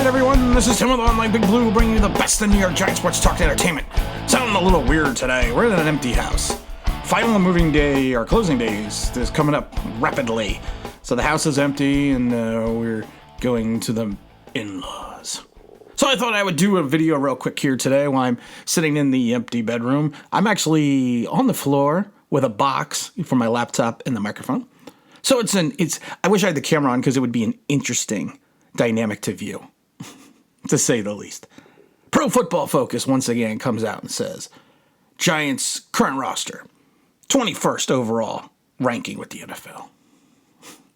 right, everyone, this is Tim with Online Big Blue, bringing you the best in New York Giant sports talk and entertainment. Sounding a little weird today. We're in an empty house. Final moving day, or closing days, is coming up rapidly. So the house is empty, and we're going to the in-laws. So I thought I would do a video real quick here today while I'm sitting in the empty bedroom. I'm actually on the floor with a box for my laptop and the microphone. So I wish I had the camera on because it would be an interesting dynamic to view, to say the least. Pro Football Focus once again comes out and says, Giants' current roster, 21st overall ranking with the NFL.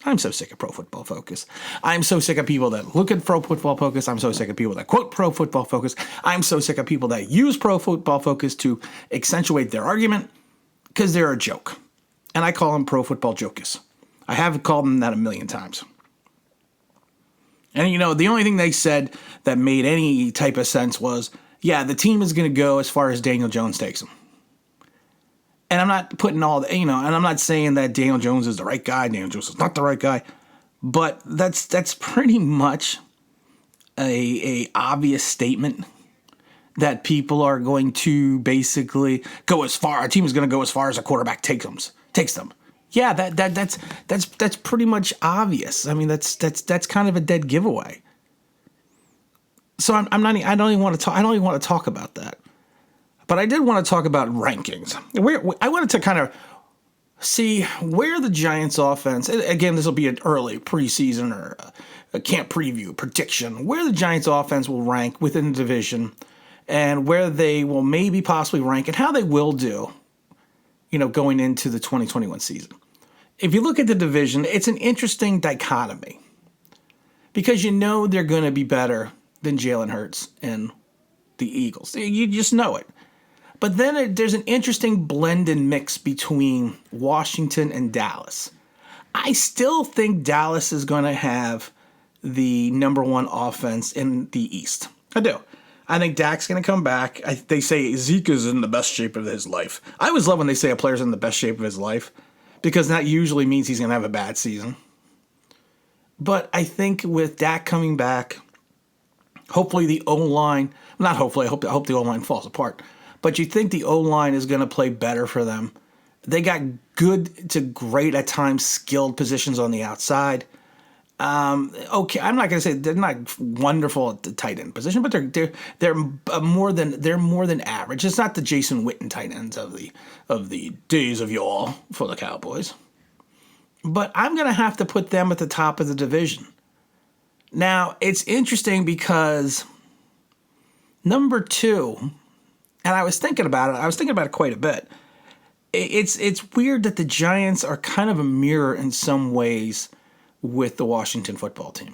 I'm so sick of Pro Football Focus. I'm so sick of people that look at Pro Football Focus. I'm so sick of people that quote Pro Football Focus. I'm so sick of people that use Pro Football Focus to accentuate their argument because they're a joke. And I call them Pro Football Jokers. I have called them that a million times. And, the only thing they said that made any type of sense was, yeah, the team is going to go as far as Daniel Jones takes them. And I'm not putting and I'm not saying that Daniel Jones is the right guy, Daniel Jones is not the right guy, but that's pretty much a obvious statement that people are going to basically go as far, a team is going to go as far as a quarterback takes them. Yeah, that's pretty much obvious. I mean, that's kind of a dead giveaway. So I don't even want to talk about that. But I did want to talk about rankings. I wanted to kind of see where the Giants offense, again, this will be an early preseason or a camp preview prediction, where the Giants offense will rank within the division and where they will maybe possibly rank and how they will do, going into the 2021 season. If you look at the division, it's an interesting dichotomy because they're going to be better than Jalen Hurts and the Eagles. You just know it. But then there's an interesting blend and mix between Washington and Dallas. I still think Dallas is going to have the number one offense in the East. I do. I think Dak's going to come back. They say Zeke is in the best shape of his life. I always love when they say a player's in the best shape of his life because that usually means he's going to have a bad season. But I think with Dak coming back, hopefully the O-line, not hopefully, I hope the O-line falls apart. But you think the O-line is going to play better for them. They got good to great, at times, skilled positions on the outside. Okay, I'm not going to say they're not wonderful at the tight end position, but they're more than average. It's not the Jason Witten tight ends of the days of yore for the Cowboys. But I'm going to have to put them at the top of the division. Now, it's interesting because number 2, and I was thinking about it quite a bit. It's weird that the Giants are kind of a mirror in some ways with the Washington football team.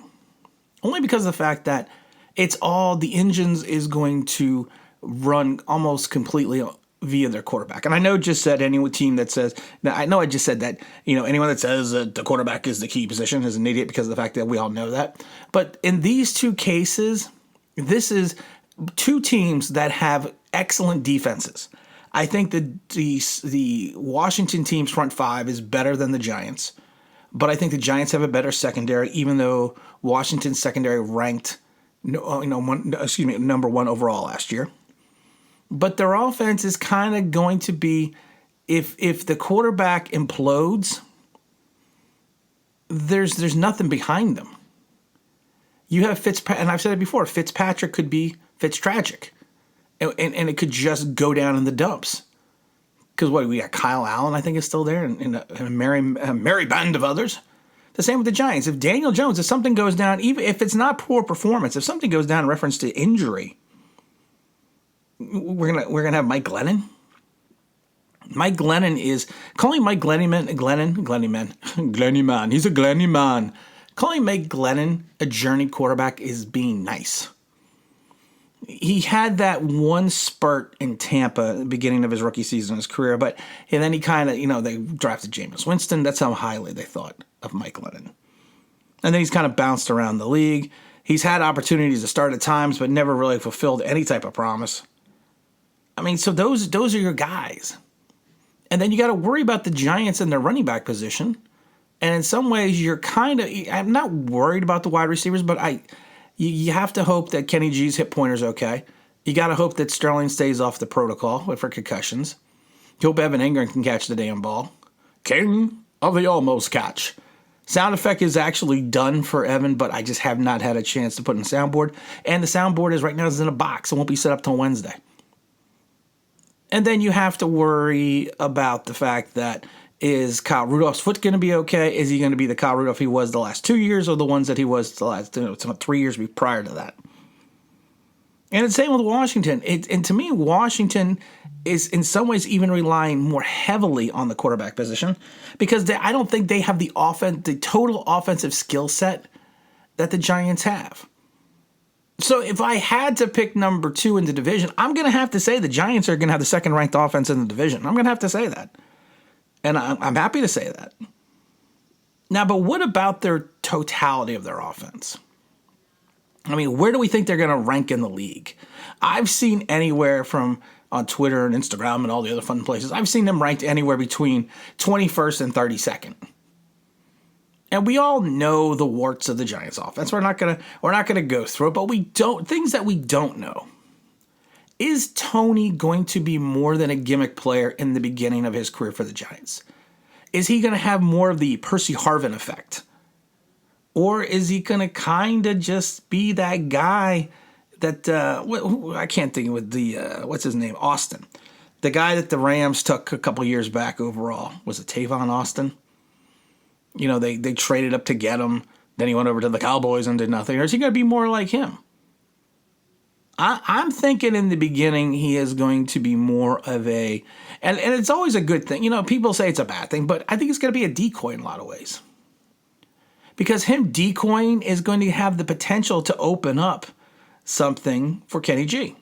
Only because of the fact that the engines is going to run almost completely via their quarterback. And I know just said anyone team that says, I just said that, anyone that says that the quarterback is the key position is an idiot because of the fact that we all know that. But in these two cases, this is two teams that have excellent defenses. I think the Washington team's front five is better than the Giants, but I think the Giants have a better secondary, even though Washington's secondary ranked, number 1 overall last year. But their offense is kind of going to be, if the quarterback implodes, there's nothing behind them. You have Fitzpatrick, and I've said it before, Fitzpatrick could be Fitztragic. And it could just go down in the dumps. Because we got Kyle Allen, I think, is still there, and a merry band of others. The same with the Giants. If Daniel Jones, if something goes down, even if it's not poor performance, if something goes down in reference to injury, we're gonna have Mike Glennon. Mike Glennon is calling Mike Glennyman. He's a Glenny man. Calling Mike Glennon a journey quarterback is being nice. He had that one spurt in Tampa at the beginning of his rookie season in his career, and then he kind of, they drafted Jameis Winston. That's how highly they thought of Mike Glennon. And then he's kind of bounced around the league. He's had opportunities to start at times, but never really fulfilled any type of promise. I mean, so those are your guys. And then you got to worry about the Giants and their running back position. And in some ways, you're I'm not worried about the wide receivers, but You have to hope that Kenny G's hip pointer's okay. You got to hope that Sterling stays off the protocol for concussions. You hope Evan Ingram can catch the damn ball. King of the almost catch. Sound effect is actually done for Evan, but I just have not had a chance to put in the soundboard. And the soundboard is right now is in a box. It won't be set up till Wednesday. And then you have to worry about the fact that is Kyle Rudolph's foot going to be okay? Is he going to be the Kyle Rudolph he was the last 2 years or the ones that he was the last 3 years prior to that? And it's the same with Washington. And to me, Washington is in some ways even relying more heavily on the quarterback position because I don't think they have the total offensive skill set that the Giants have. So if I had to pick number 2 in the division, I'm going to have to say the Giants are going to have the second-ranked offense in the division. I'm going to have to say that. And I'm happy to say that. Now, but what about their totality of their offense? I mean, where do we think they're going to rank in the league? I've seen anywhere from on Twitter and Instagram and all the other fun places, I've seen them ranked anywhere between 21st and 32nd. And we all know the warts of the Giants offense. We're not gonna go through it, but things that we don't know. Is Tony going to be more than a gimmick player in the beginning of his career for the Giants? Is he going to have more of the Percy Harvin effect? Or is he going to kind of just be that guy that, I can't think with the, what's his name? Austin. The guy that the Rams took a couple years back overall. Was it Tavon Austin? You know, they traded up to get him. Then he went over to the Cowboys and did nothing. Or is he going to be more like him? I'm thinking in the beginning he is going to be more of a, and it's always a good thing. You know, people say it's a bad thing, but I think it's going to be a decoy in a lot of ways. Because him decoying is going to have the potential to open up something for Kenny G.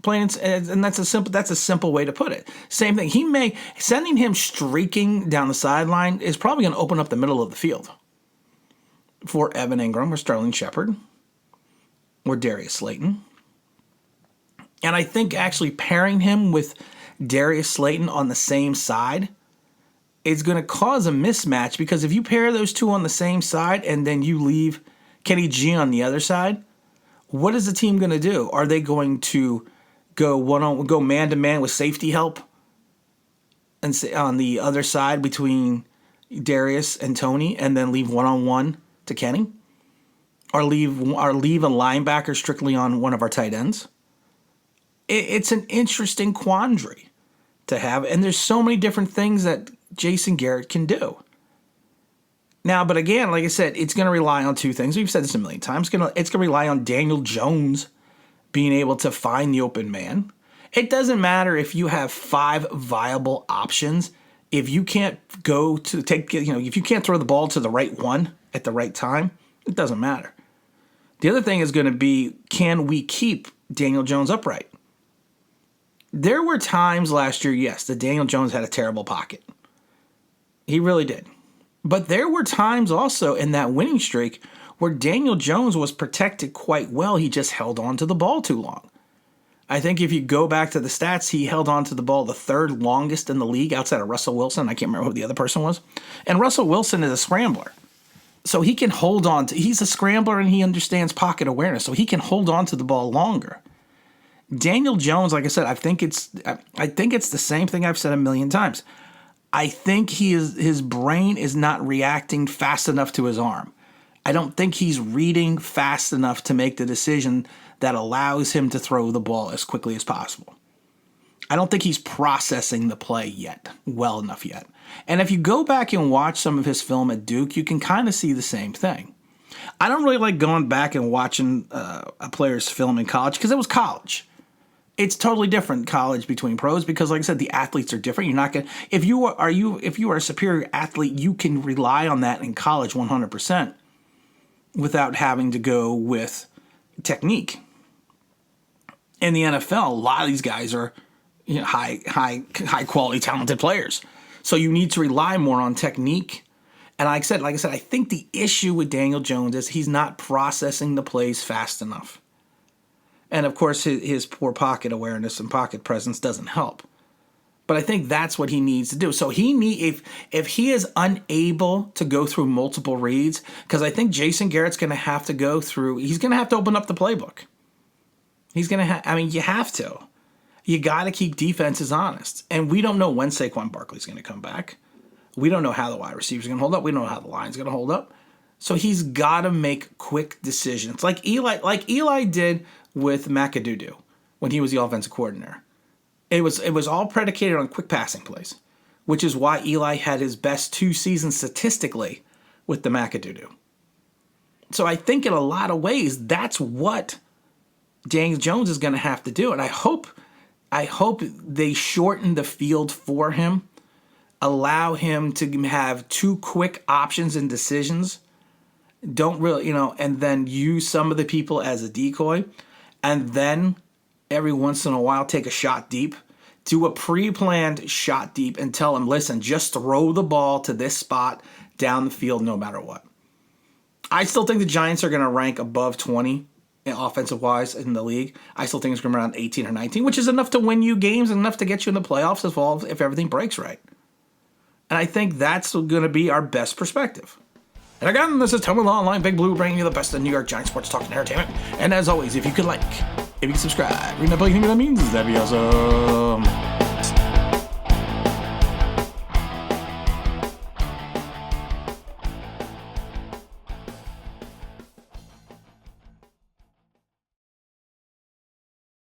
Plain and that's a simple way to put it. Same thing. Sending him streaking down the sideline is probably going to open up the middle of the field for Evan Ingram or Sterling Shepard or Darius Slayton. And I think actually pairing him with Darius Slayton on the same side is going to cause a mismatch, because if you pair those two on the same side and then you leave Kenny G on the other side, what is the team going to do? Are they going to go man-to-man with safety help and on the other side between Darius and Tony and then leave one-on-one to Kenny? Or leave a linebacker strictly on one of our tight ends? It's an interesting quandary to have, and there's so many different things that Jason Garrett can do. Now, but again, like I said, it's going to rely on two things. We've said this a million times. It's going to rely on Daniel Jones being able to find the open man. It doesn't matter if you have 5 viable options. If you can't if you can't throw the ball to the right one at the right time, it doesn't matter. The other thing is going to be, can we keep Daniel Jones upright? There were times last year, yes, that Daniel Jones had a terrible pocket. He really did. But there were times also in that winning streak where Daniel Jones was protected quite well. He just held on to the ball too long. I think if you go back to the stats, he held on to the ball the 3rd longest in the league outside of Russell Wilson. I can't remember who the other person was. And Russell Wilson is a scrambler. So he can hold on to, he's a scrambler and he understands pocket awareness. So he can hold on to the ball longer. Daniel Jones, like I said, I think it's the same thing I've said a million times. I think his brain is not reacting fast enough to his arm. I don't think he's reading fast enough to make the decision that allows him to throw the ball as quickly as possible. I don't think he's processing the play well enough yet. And if you go back and watch some of his film at Duke, you can kind of see the same thing. I don't really like going back and watching a player's film in college because it was college. It's totally different college between pros because, like I said, the athletes are different. You're not gonna if you are a superior athlete, you can rely on that in college 100% without having to go with technique. In the NFL, a lot of these guys are high quality, talented players. So you need to rely more on technique. And like I said, I think the issue with Daniel Jones is he's not processing the plays fast enough. And of course, his poor pocket awareness and pocket presence doesn't help. But I think that's what he needs to do. So if he is unable to go through multiple reads, because I think Jason Garrett's going to have to go through. He's going to have to open up the playbook. He's going to. You have to. You got to keep defenses honest. And we don't know when Saquon Barkley's going to come back. We don't know how the wide receivers are going to hold up. We don't know how the line's going to hold up. So he's got to make quick decisions, like Eli did with McAdoo when he was the offensive coordinator. It was all predicated on quick passing plays, which is why Eli had his best 2 seasons statistically with the McAdoo. So I think in a lot of ways that's what Daniel Jones is going to have to do, and I hope they shorten the field for him, allow him to have 2 quick options and decisions. Don't really, and then use some of the people as a decoy, and then every once in a while take a shot deep, do a pre-planned shot deep, and tell him, listen, just throw the ball to this spot down the field no matter what. I still think the Giants are going to rank above 20 offensive-wise in the league. I still think it's going to be around 18 or 19, which is enough to win you games and enough to get you in the playoffs as well if everything breaks right. And I think that's going to be our best perspective. And again, this is Tony Law Online Big Blue, bringing you the best of New York Giants sports talk and entertainment. And as always, if you could like, if you could subscribe, ring that bell, you think that means, that'd be awesome.